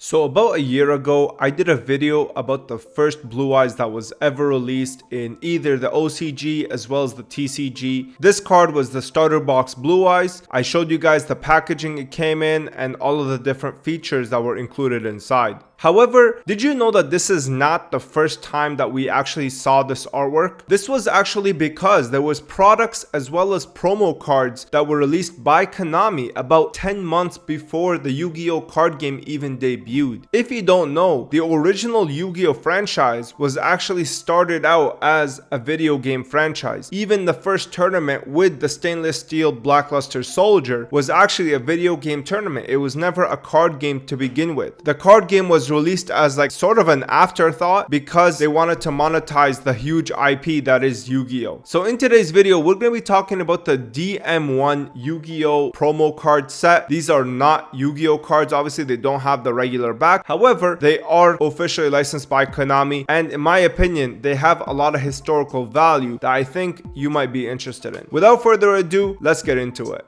So about a year ago, I did a video about the first Blue Eyes that was ever released in either the OCG as well as the TCG. This card was the starter box Blue Eyes. I showed you guys the packaging it came in and all of the different features that were included inside. However, did you know that this is not the first time that we actually saw this artwork? This was actually because there was products as well as promo cards that were released by Konami about 10 months before the Yu-Gi-Oh card game even debuted. If you don't know, the original Yu-Gi-Oh franchise was actually started out as a video game franchise. Even the first tournament with the stainless steel Blackluster Soldier was actually a video game tournament. It was never a card game to begin with. The card game was released as like sort of an afterthought because they wanted to monetize the huge IP that is Yu-Gi-Oh. So in today's video, we're going to be talking about the DM1 Yu-Gi-Oh promo card set. These are not Yu-Gi-Oh cards. Obviously, they don't have the regular back. However, they are officially licensed by Konami. And in my opinion, they have a lot of historical value that I think you might be interested in. Without further ado, let's get into it.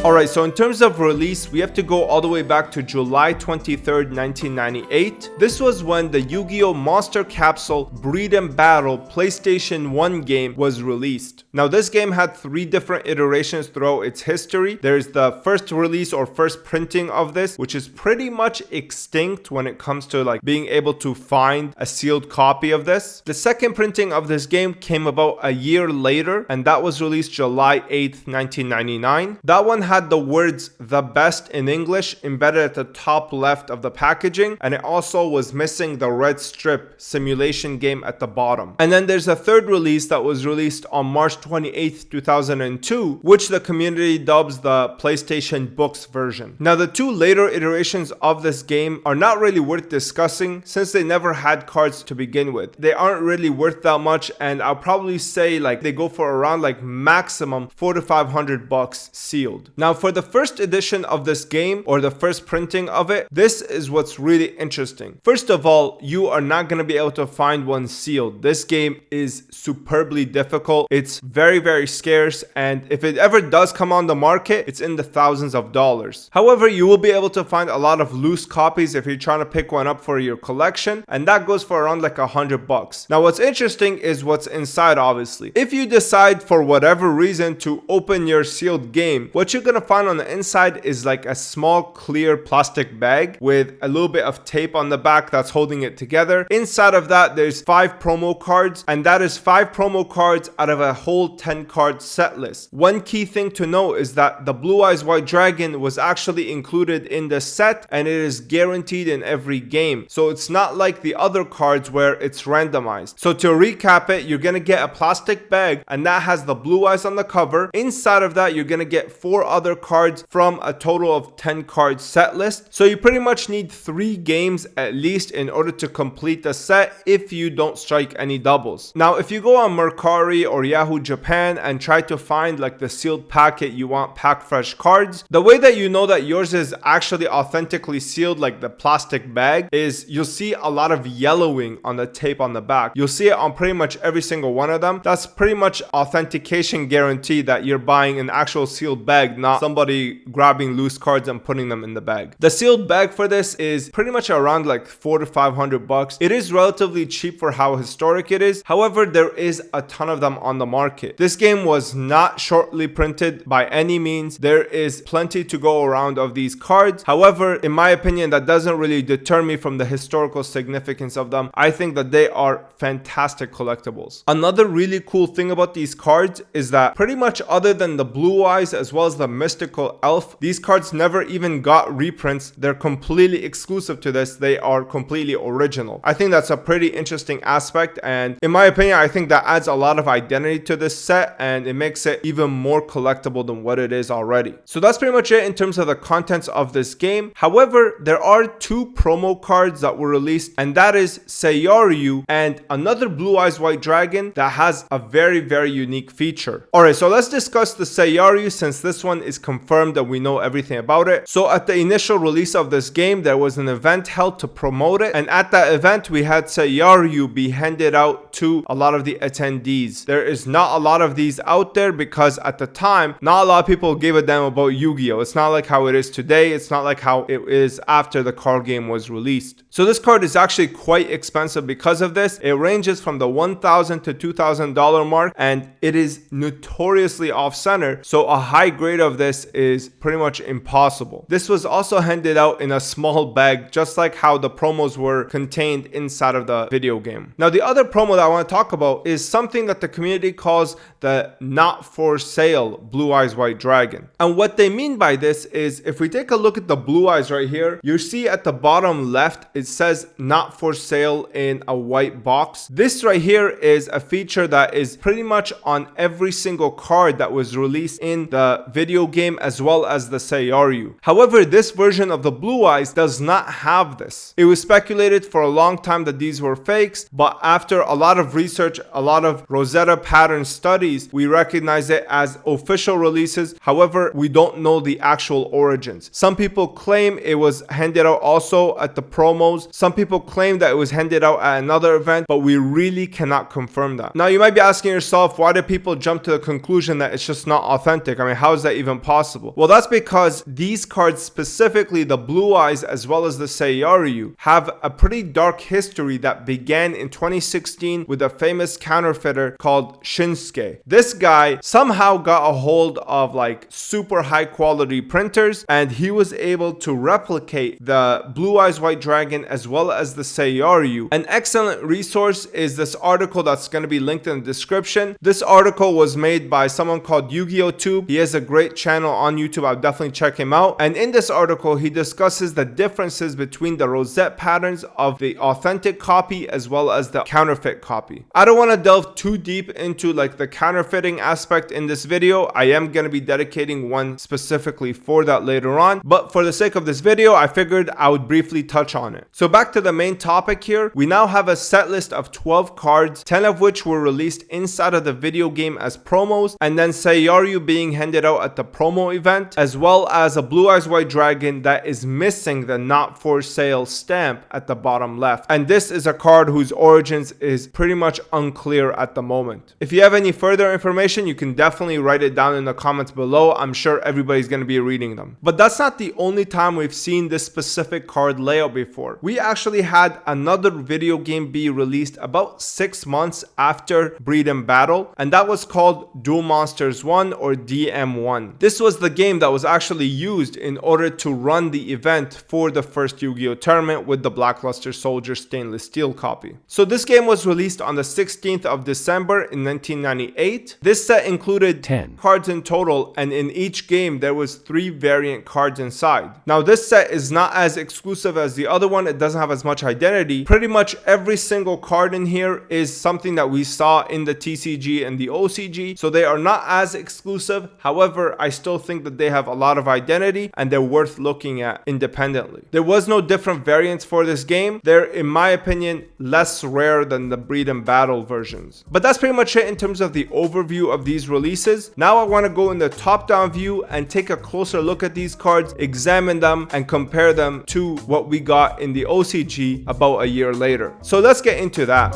Alright, so in terms of release, we have to go all the way back to July 23rd, 1998. This was when the Yu-Gi-Oh! Monster Capsule Breed&Battle PlayStation 1 game was released. Now, this game had 3 different iterations throughout its history. There's the first release or first printing of this, which is pretty much extinct when it comes to like being able to find a sealed copy of this. The second printing of this game came about a year later, and that was released July 8th, 1999. That one had the words "the best" in English embedded at the top left of the packaging, and it also was missing the red strip simulation game at the bottom. And then there's a third release that was released on March 28th, 2002, which the community dubs the PlayStation Books version. Now, the 2 later iterations of this game are not really worth discussing since they never had cards to begin with. They aren't really worth that much, and I'll probably say like they go for around like maximum $400 to $500 sealed. Now, for the first edition of this game, or the first printing of it, this is what's really interesting. First of all, you are not going to be able to find one sealed. This game is superbly difficult. It's very, very scarce, and if it ever does come on the market, it's in the thousands of dollars. However, you will be able to find a lot of loose copies if you're trying to pick one up for your collection, and that goes for around like $100. Now, what's interesting is what's inside, obviously. If you decide for whatever reason to open your sealed game, what you're going to find on the inside is like a small clear plastic bag with a little bit of tape on the back that's holding it together. Inside of that, there's 5 promo cards, and that is 5 promo cards out of a whole 10 card set list. One key thing to know is that the Blue Eyes White Dragon was actually included in the set, and it is guaranteed in every game. So it's not like the other cards where it's randomized. So to recap it, you're gonna get a plastic bag, and that has the Blue Eyes on the cover. Inside of that, you're gonna get 4 other cards from a total of 10 card set list. So you pretty much need 3 games at least in order to complete the set if you don't strike any doubles. Now, if you go on Mercari or Yahoo Japan and try to find like the sealed packet you want pack fresh cards, the way that you know that yours is actually authentically sealed, like the plastic bag, is you'll see a lot of yellowing on the tape on the back. You'll see it on pretty much every single one of them. That's pretty much authentication guarantee that you're buying an actual sealed bag, not somebody grabbing loose cards and putting them in the bag. The sealed bag for this is pretty much around like $400 to $500. It is relatively cheap for how historic it is. However, there is a ton of them on the market. This game was not shortly printed by any means. There is plenty to go around of these cards. However, in my opinion, that doesn't really deter me from the historical significance of them. I think that they are fantastic collectibles. Another really cool thing about these cards is that pretty much other than the Blue Eyes as well as the Mystical Elf, these cards never even got reprints. They're completely exclusive to this. They are completely original. I think that's a pretty interesting aspect, and in my opinion, I think that adds a lot of identity to this set, and it makes it even more collectible than what it is already. So that's pretty much it in terms of the contents of this game. However, there are 2 promo cards that were released, and that is Saru and another Blue Eyes White Dragon that has a very, very unique feature. Alright, so let's discuss the Saru since this one 1 is confirmed and we know everything about it. So at the initial release of this game, there was an event held to promote it, and at that event we had Saru be handed out to a lot of the attendees. There is not a lot of these out there because at the time not a lot of people gave a damn about Yu-Gi-Oh. It's not like how it is today. It's not like how it is after the card game was released. So this card is actually quite expensive because of this. It ranges from the $1,000 to $2,000 mark, and it is notoriously off center, so a high grade of this is pretty much impossible. This was also handed out in a small bag, just like how the promos were contained inside of the video game. Now the other promo that I want to talk about is something that the community calls the not for sale Blue Eyes White Dragon. And what they mean by this is, if we take a look at the blue eyes right here, you see at the bottom left it says not for sale in a white box. This right here is a feature that is pretty much on every single card that was released in the video game as well as the Saru. However, this version of the blue eyes does not have this. It was speculated for a long time that these were fakes, but after a lot of research, a lot of Rosetta pattern studies, we recognize it as official releases. However, we don't know the actual origins. Some people claim it was handed out also at the promos. Some people claim that it was handed out at another event, but we really cannot confirm that. Now you might be asking yourself, why do people jump to the conclusion that it's just not authentic? I mean, how is that even possible? Well, that's because these cards, specifically the blue eyes as well as the Saru, have a pretty dark history that began in 2016 with a famous counterfeiter called Shinsuke. This guy somehow got a hold of like super high quality printers, and he was able to replicate the Blue Eyes White Dragon as well as the Saru. An excellent resource is this article that's going to be linked in the description. This article was made by someone called YuGiOh Tube. He has a great channel on YouTube. I'll definitely check him out. And in this article, he discusses the differences between the rosette patterns of the authentic copy as well as the counterfeit copy. I don't want to delve too deep into like the counterfeiting aspect in this video. I am going to be dedicating one specifically for that later on, but for the sake of this video, I figured I would briefly touch on it. So back to the main topic here, we now have a set list of 12 cards, 10 of which were released inside of the video game as promos, and then Saru being handed out at the promo event, as well as a Blue Eyes White Dragon that is missing the not for sale stamp at the bottom left. And this is a card whose origins is pretty much unclear at the moment. If you have any further information, you can definitely write it down in the comments below. I'm sure everybody's going to be reading them. But that's not the only time we've seen this specific card layout before. We actually had another video game be released about 6 months after Breed&Battle, and that was called Duel Monsters 1 or DM1. This was the game that was actually used in order to run the event for the first Yu-Gi-Oh tournament with the Blackluster Soldier stainless steel copy. So this game was released on the 16th of December in 1998. This set included 10 cards in total, and in each game there was 3 variant cards inside. Now this set is not as exclusive as the other one. It doesn't have as much identity. Pretty much every single card in here is something that we saw in the TCG and the OCG, so they are not as exclusive. However, I still think that they have a lot of identity and they're worth looking at independently. There was no different variants for this game. They're, in my opinion, less rare than the Breed&Battle versions. But that's pretty much it in terms of the overview of these releases. Now I want to go in the top-down view and take a closer look at these cards, examine them, and compare them to what we got in the OCG about a year later. So let's get into that.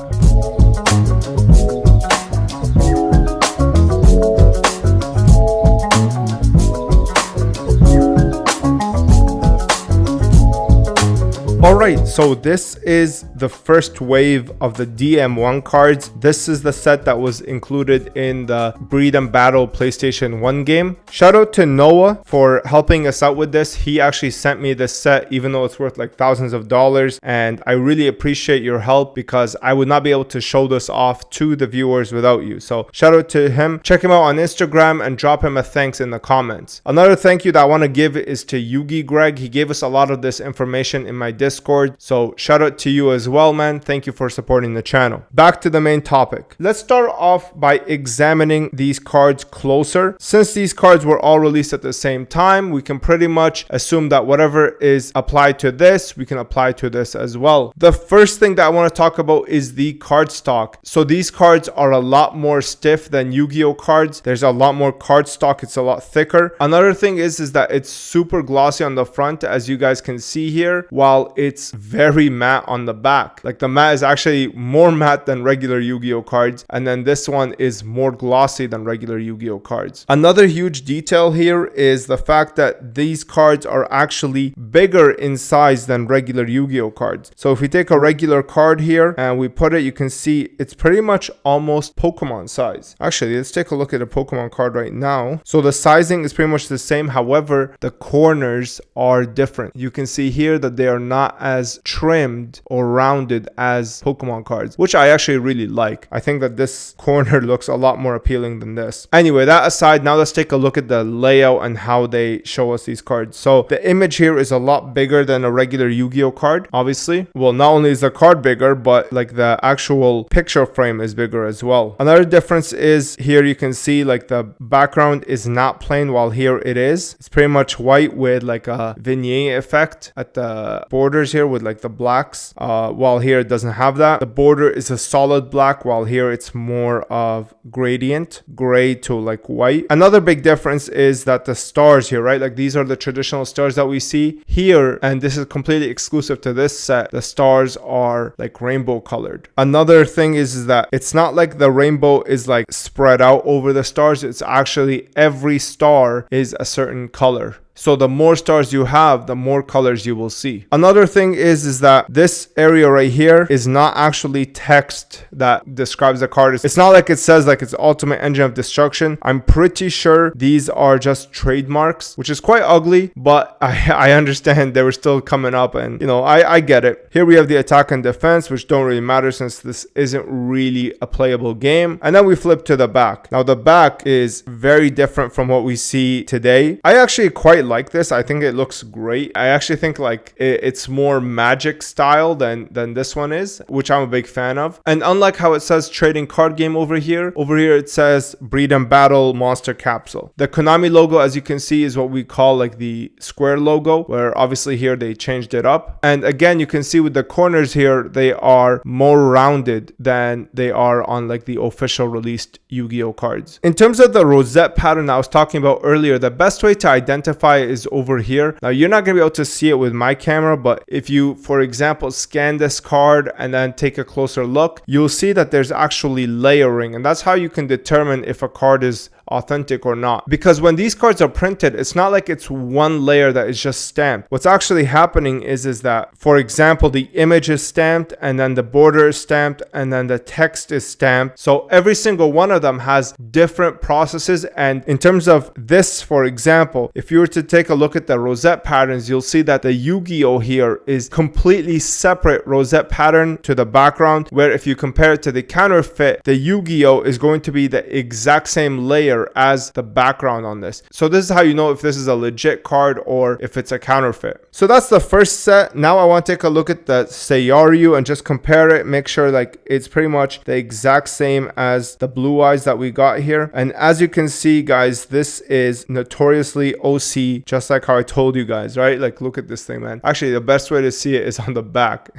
Alright, so this is the first wave of the DM1 cards. This is the set that was included in the Breed&Battle PlayStation 1 game. Shout out to Noah for helping us out with this. He actually sent me this set even though it's worth like thousands of dollars, and I really appreciate your help because I would not be able to show this off to the viewers without you. So shout out to him. Check him out on Instagram and drop him a thanks in the comments. Another thank you that I want to give is to Yugi Greg. He gave us a lot of this information in my Discord. Discord. So shout out to you as well, man. Thank you for supporting the channel. Back to the main topic. Let's start off by examining these cards closer. Since these cards were all released at the same time, we can pretty much assume that whatever is applied to this, we can apply to this as well. The first thing that I want to talk about is the card stock. So these cards are a lot more stiff than Yu-Gi-Oh cards. There's a lot more card stock. It's a lot thicker. Another thing is that it's super glossy on the front, as you guys can see here, while it's very matte on the back. Like the matte is actually more matte than regular Yu-Gi-Oh cards, and then this one is more glossy than regular Yu-Gi-Oh cards. Another huge detail here is the fact that these cards are actually bigger in size than regular Yu-Gi-Oh cards. So if we take a regular card here and we put it, you can see it's pretty much almost Pokemon size. Actually, let's take a look at a Pokemon card right now. So the sizing is pretty much the same. However, the corners are different. You can see here that they are not as trimmed or rounded as Pokemon cards, which I actually really like. I think that this corner looks a lot more appealing than this. Anyway, that aside, now let's take a look at the layout and how they show us these cards. So the image here is a lot bigger than a regular Yu-Gi-Oh card, obviously. Well, not only is the card bigger, but like the actual picture frame is bigger as well. Another difference is here you can see like the background is not plain, while here it is. It's pretty much white with like a vignette effect at the borders here with like the blacks, while here it doesn't have that. The border is a solid black, while here it's more of gradient, gray to like white. Another big difference is that the stars here, right? Like these are the traditional stars that we see here, and this is completely exclusive to this set. The stars are like rainbow colored. Another thing is that it's not like the rainbow is like spread out over the stars. It's actually every star is a certain color. So the more stars you have, the more colors you will see. Another thing is that this area right here is not actually text that describes the card. It's not like it says like it's Ultimate Engine of Destruction. I'm pretty sure these are just trademarks, which is quite ugly, but I understand they were still coming up, and you know, I get it. Here we have the attack and defense, which don't really matter since this isn't really a playable game. And then we flip to the back. Now the back is very different from what we see today. I actually quite like this. I think it looks great. I actually think like it's more Magic style than this one is, which I'm a big fan of. And unlike how it says trading card game over here it says Breed&Battle Monster Capsule. The Konami logo, as you can see, is what we call like the square logo, where obviously here they changed it up. And again, you can see with the corners here, they are more rounded than they are on like the official released Yu-Gi-Oh cards. In terms of the rosette pattern I was talking about earlier, the best way to identify is over here. Now you're not going to be able to see it with my camera, but if you, for example, scan this card and then take a closer look, you'll see that there's actually layering, and that's how you can determine if a card is authentic or not. Because when these cards are printed, it's not like it's one layer that is just stamped. What's actually happening is that, for example, the image is stamped, and then the border is stamped, and then the text is stamped. So every single one of them has different processes. And in terms of this, for example, if you were to take a look at the rosette patterns, you'll see that the Yu-Gi-Oh here is completely separate rosette pattern to the background, where if you compare it to the counterfeit, the Yu-Gi-Oh is going to be the exact same layer as the background on this. So this is how you know if this is a legit card or if it's a counterfeit. So that's the first set. Now I want to take a look at the Saru and just compare it, make sure like it's pretty much the exact same as the blue eyes that we got here. And as you can see, guys, this is notoriously OC, just like how I told you guys, right? Like look at this thing, man. Actually, the best way to see it is on the back.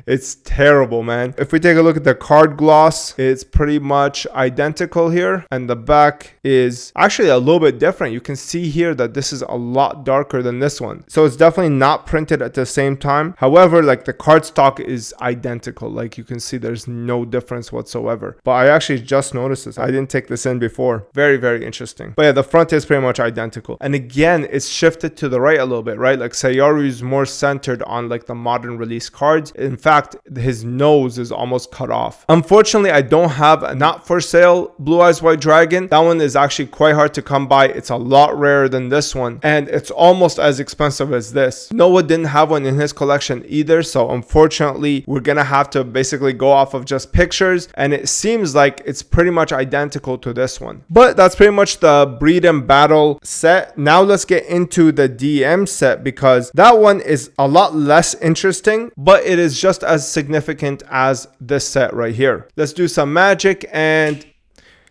It's terrible, man. If we take a look at the card gloss, it's pretty much identical here, and the back is actually a little bit different. You can see here that this is a lot darker than this one, so it's definitely not printed at the same time. However, like the card stock is identical. Like you can see there's no difference whatsoever, but I actually just noticed this. I didn't take this in before. Very, very interesting. But yeah, the front is pretty much identical, and again, it's shifted to the right a little bit, right? Like Saru is more centered on like the modern release cards. In fact, his nose is almost cut off. Unfortunately, I don't have a not for sale Blue Eyes White Dragon. That one is actually quite hard to come by. It's a lot rarer than this one, and it's almost as expensive as this. Noah didn't have one in his collection either, so unfortunately we're gonna have to basically go off of just pictures, and it seems like it's pretty much identical to this one. But that's pretty much the Breed and Battle set. Now let's get into the DM set, because that one is a lot less interesting, but it is just as significant as this set right here. Let's do some magic. And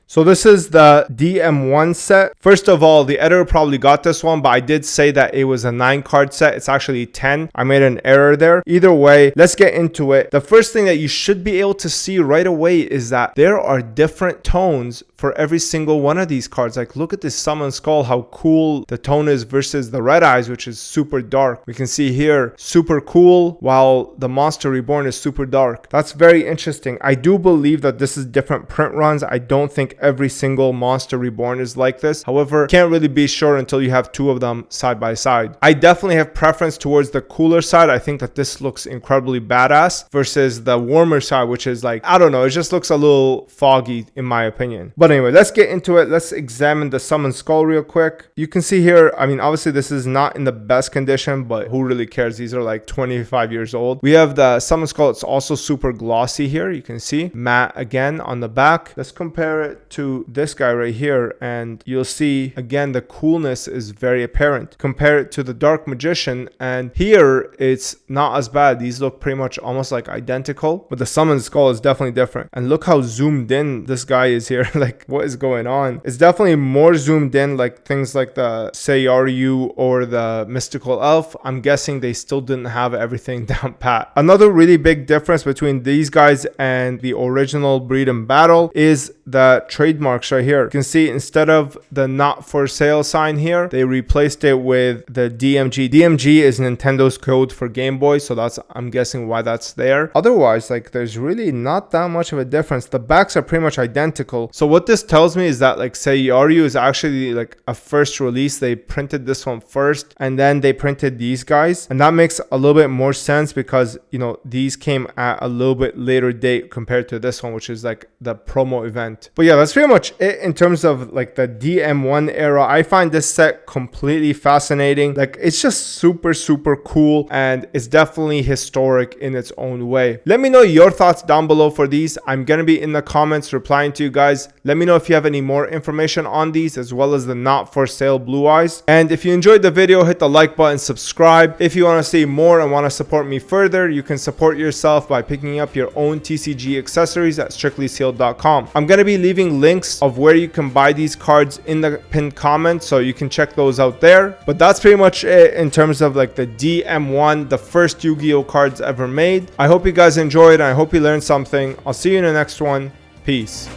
so this is the DM1 set. First of all, the editor probably got this one, but I did say that it was a 9 card set. It's actually 10. I made an error there. Either way, let's get into it. The first thing that you should be able to see right away is that there are different tones for every single one of these cards. Like, look at this Summon Skull, how cool the tone is versus the Red Eyes, which is super dark. We can see here, super cool, while the Monster Reborn is super dark. That's very interesting. I do believe that this is different print runs. I don't think every single Monster Reborn is like this. However, can't really be sure until you have 2 of them side by side. I definitely have preference towards the cooler side. I think that this looks incredibly badass versus the warmer side, which is like, I don't know, it just looks a little foggy in my opinion. But anyway, let's get into it. Let's examine the Summon Skull real quick. You can see here, I mean, obviously this is not in the best condition, but who really cares? These are like 25 years old. We have the Summon Skull. It's also super glossy here. You can see matte again on the back. Let's compare it to this guy right here, and you'll see again the coolness is very apparent. Compare it to the Dark Magician, and here it's not as bad. These look pretty much almost like identical, but the Summon Skull is definitely different. And look how zoomed in this guy is here. Like, what is going on? It's definitely more zoomed in, like things like the Saru or the Mystical Elf. I'm guessing they still didn't have everything down pat. Another really big difference between these guys and the original Breed and Battle is the trademarks right here. You can see instead of the not for sale sign here, they replaced it with the DMG. DMG is Nintendo's code for Game Boy, so that's, I'm guessing, why that's there. Otherwise, like, there's really not that much of a difference. The backs are pretty much identical. So what this tells me is that, like, Saru is actually like a first release. They printed this one first, and then they printed these guys, and that makes a little bit more sense because, you know, these came at a little bit later date compared to this one, which is like the promo event. But yeah, that's pretty much it in terms of like the DM1 era. I find this set completely fascinating. Like, it's just super cool, and it's definitely historic in its own way. Let me know your thoughts down below for these. I'm gonna be in the comments replying to you guys. Let me know if you have any more information on these, as well as the not for sale Blue Eyes. And if you enjoyed the video, hit the like button, subscribe. If you want to see more and want to support me further, you can support yourself by picking up your own TCG accessories at strictlysealedinc.com. I'm going to be leaving links of where you can buy these cards in the pinned comment, so you can check those out there. But that's pretty much it in terms of like the DM1, the first Yu-Gi-Oh cards ever made. I hope you guys enjoyed, and I hope you learned something. I'll see you in the next one. Peace.